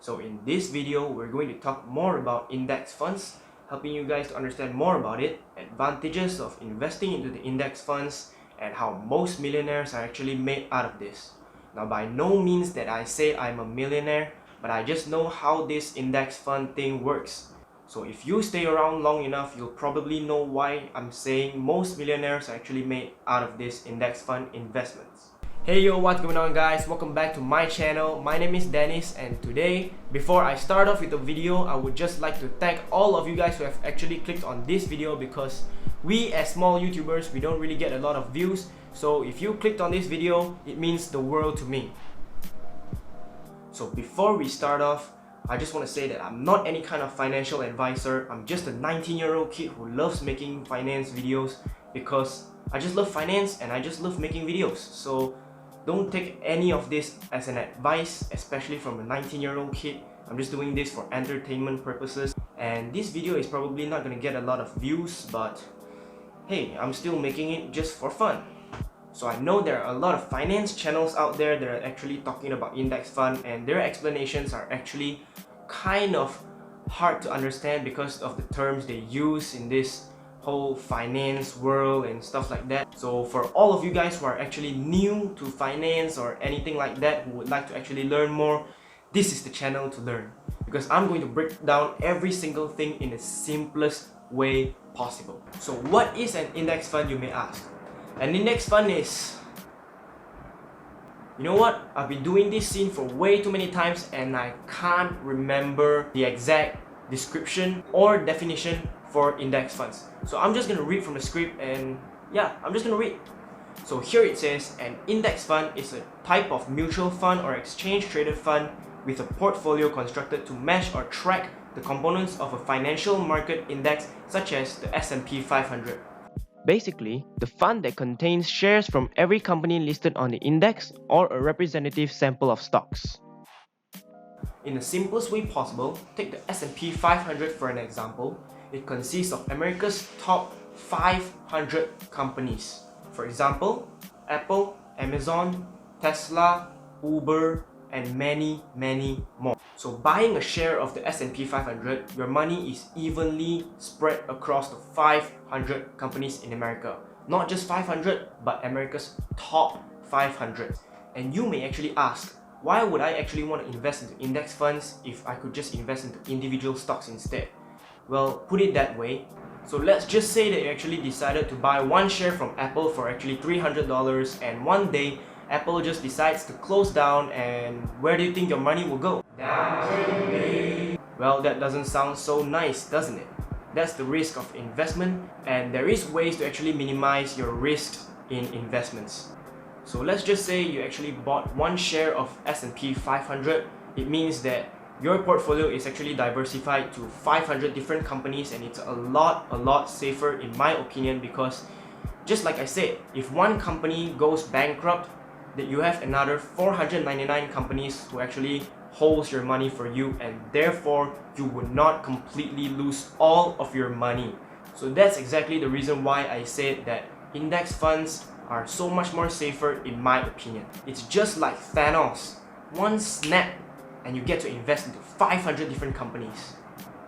So in this video, we're going to talk more about index funds, helping you guys to understand more about it, advantages of investing into the index funds, and how most millionaires are actually made out of this. Now, by no means that I say I'm a millionaire, but I just know how this index fund thing works. So if you stay around long enough, you'll probably know why I'm saying most millionaires are actually made out of this index fund investments. Hey yo, what's going on guys? Welcome back to my channel. My name is Dennis, and today, before I start off with the video, I would just like to thank all of you guys who have actually clicked on this video, because we as small YouTubers, we don't really get a lot of views. So if you clicked on this video, it means the world to me. So before we start off, I just want to say that I'm not any kind of financial advisor. I'm just a 19-year-old kid who loves making finance videos because I just love finance and I just love making videos. So don't take any of this as an advice, especially from a 19-year-old kid. I'm just doing this for entertainment purposes, and this video is probably not going to get a lot of views, but hey, I'm still making it just for fun. So I know there are a lot of finance channels out there that are actually talking about index fund, and their explanations are actually kind of hard to understand because of the terms they use in this whole finance world and stuff like that. So for all of you guys who are actually new to finance or anything like that, who would like to actually learn more, this is the channel to learn, because I'm going to break down every single thing in the simplest way possible. So what is an index fund, you may ask? An index fund is... You know what? I've been doing this scene for way too many times and I can't remember the exact description or definition for index funds. So I'm just gonna read from the script, and yeah, I'm just gonna read. So here it says, an index fund is a type of mutual fund or exchange traded fund with a portfolio constructed to match or track the components of a financial market index such as the S&P 500. Basically, the fund that contains shares from every company listed on the index or a representative sample of stocks. In the simplest way possible, take the S&P 500 for an example. It consists of America's top 500 companies. For example, Apple, Amazon, Tesla, Uber, and many more. So buying a share of the S&P 500, your money is evenly spread across the 500 companies in America. Not just 500, but America's top 500. And you may actually ask, why would I actually want to invest into index funds if I could just invest into individual stocks instead? Well, put it that way. So let's just say that you actually decided to buy one share from Apple for actually $300, and one day Apple just decides to close down, and where do you think your money will go? Down, baby. Well, that doesn't sound so nice, doesn't it? That's the risk of investment, and there is ways to actually minimize your risks in investments. So let's just say you actually bought one share of S&P 500. It means that your portfolio is actually diversified to 500 different companies, and it's a lot safer in my opinion, because just like I said, if one company goes bankrupt, that you have another 499 companies who actually holds your money for you, and therefore you would not completely lose all of your money. So that's exactly the reason why I said that index funds are so much more safer in my opinion. It's just like Thanos. One snap and you get to invest into 500 different companies.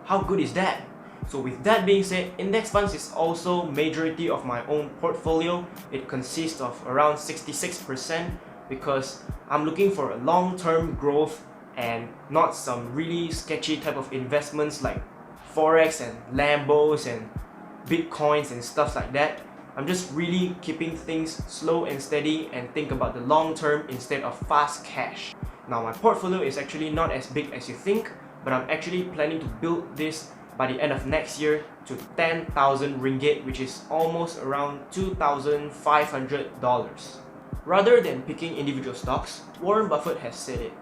How good is that? So with that being said, index funds is also majority of my own portfolio. It consists of around 66%, because I'm looking for a long-term growth and not some really sketchy type of investments like Forex and Lambos and Bitcoins and stuff like that. I'm just really keeping things slow and steady and think about the long term instead of fast cash. Now, my portfolio is actually not as big as you think, but I'm actually planning to build this by the end of next year to 10,000 ringgit, which is almost around $2,500. Rather than picking individual stocks, Warren Buffett has said it.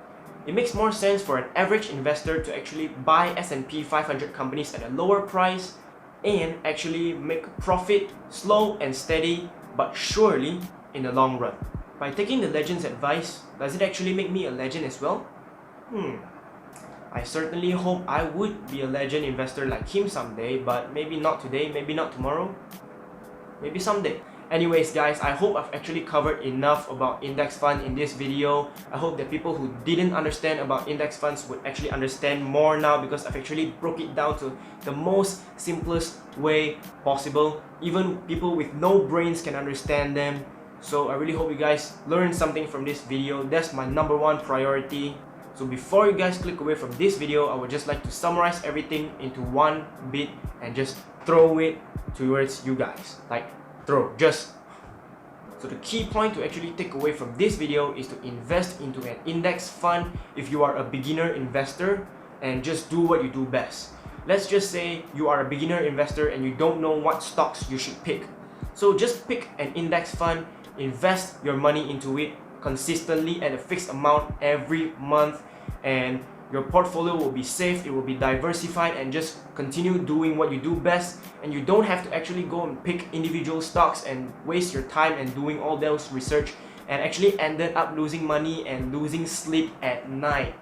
It makes more sense for an average investor to actually buy S&P 500 companies at a lower price and actually make profit slow and steady, but surely in the long run. By taking the legend's advice, does it actually make me a legend as well? I certainly hope I would be a legend investor like him someday, but maybe not today, maybe not tomorrow, maybe someday. Anyways guys, I hope I've actually covered enough about index fund in this video. I hope that people who didn't understand about index funds would actually understand more now, because I've actually broke it down to the most simplest way possible. Even people with no brains can understand them. So I really hope you guys learned something from this video. That's my #1 priority. So before you guys click away from this video, I would just like to summarize everything into one bit and just throw it towards you guys. Like, just. So the key point to actually take away from this video is to invest into an index fund if you are a beginner investor, and just do what you do best. Let's just say you are a beginner investor and you don't know what stocks you should pick. So just pick an index fund, invest your money into it consistently at a fixed amount every month, and your portfolio will be safe, it will be diversified, and just continue doing what you do best. And you don't have to actually go and pick individual stocks and waste your time and doing all those research and actually ended up losing money and losing sleep at night.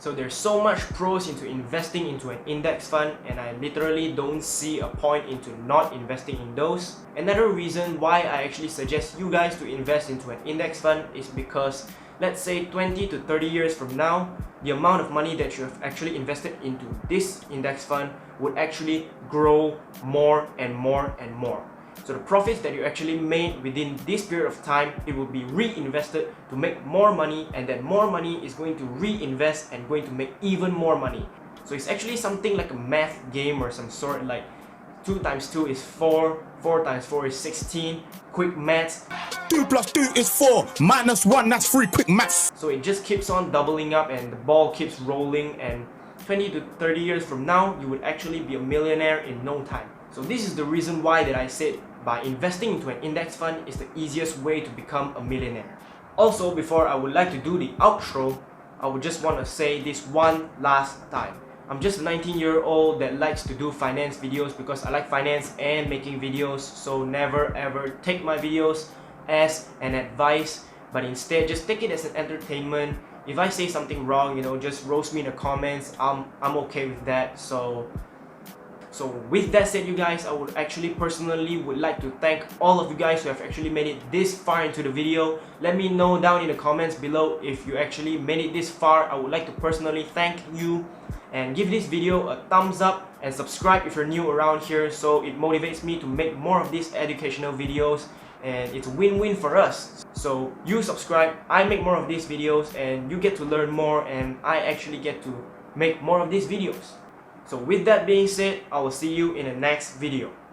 So there's so much pros into investing into an index fund, and I literally don't see a point into not investing in those. Another reason why I actually suggest you guys to invest into an index fund is because, let's say 20 to 30 years from now, the amount of money that you have actually invested into this index fund would actually grow more and more and more. So the profits that you actually made within this period of time, it will be reinvested to make more money, and that more money is going to reinvest and going to make even more money. So it's actually something like a math game or some sort, like 2 times 2 is 4, 4 times 4 is 16, quick maths. 2 plus 2 is 4, minus 1, that's 3, quick maths. So it just keeps on doubling up and the ball keeps rolling, and 20 to 30 years from now, you would actually be a millionaire in no time. So this is the reason why that I said by investing into an index fund is the easiest way to become a millionaire. Also, before I would like to do the outro, I would just want to say this one last time. I'm just a 19-year-old that likes to do finance videos because I like finance and making videos. So never ever take my videos as an advice, but instead just take it as an entertainment. If I say something wrong, you know, just roast me in the comments. I'm okay with that. So with that said, you guys, I would actually personally would like to thank all of you guys who have actually made it this far into the video. Let me know down in the comments below if you actually made it this far. I would like to personally thank you, and give this video a thumbs up and subscribe if you're new around here, so it motivates me to make more of these educational videos, and it's a win-win for us. So you subscribe, I make more of these videos, and you get to learn more, and I actually get to make more of these videos. So with that being said, I will see you in the next video.